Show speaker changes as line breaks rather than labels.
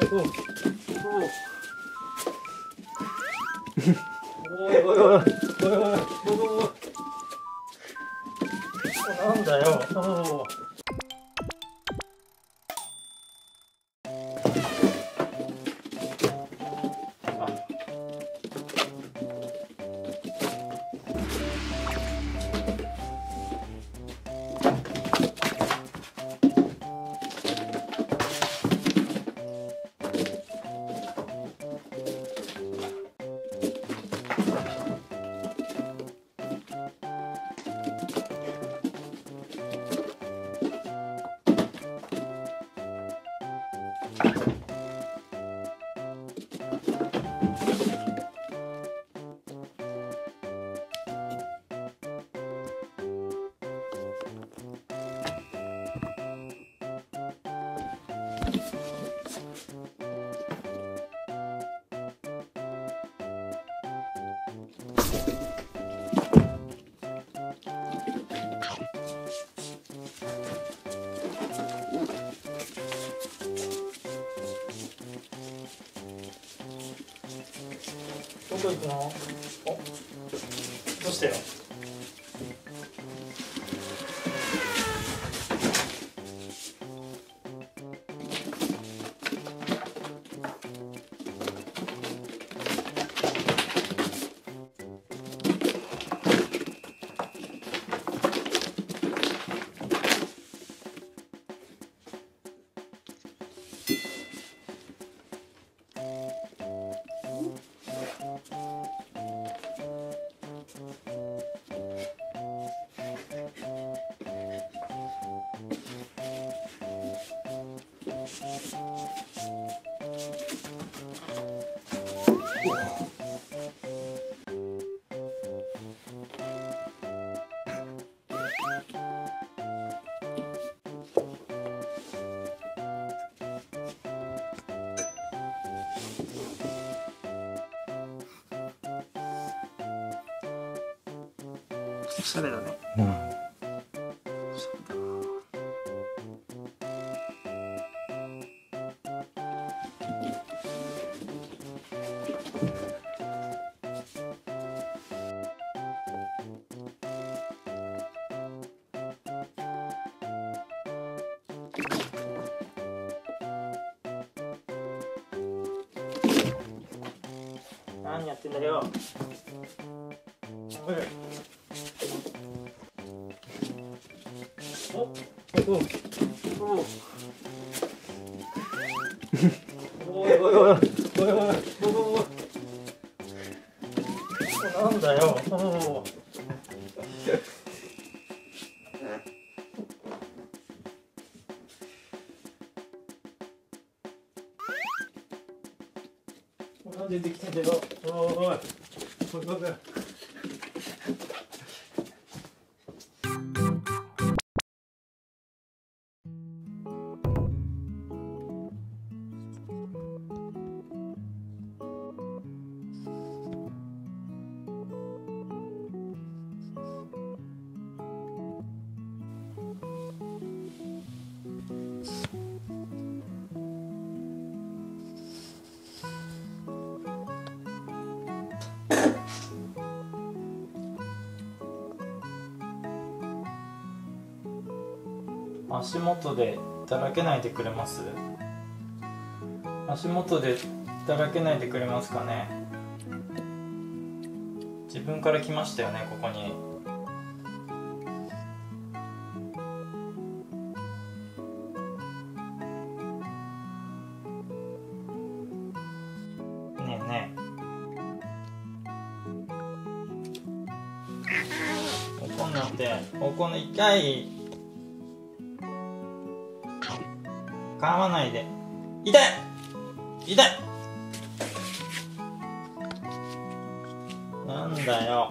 おいおいおいおいおいおいおいおい、なんだよ。どこ行くの？お、どうしてよ。おしゃれだね。何やってんだよ。おおおいおいおいおいおいおいおい、なんだよ。出てきたけど、おいおいおいおい。足元でだらけないでくれます？足元でだらけないでくれますかね。自分から来ましたよね、ここに。ねえねえ、怒んなって。怒んない、痛い。噛まないで。痛い痛い。なんだよ。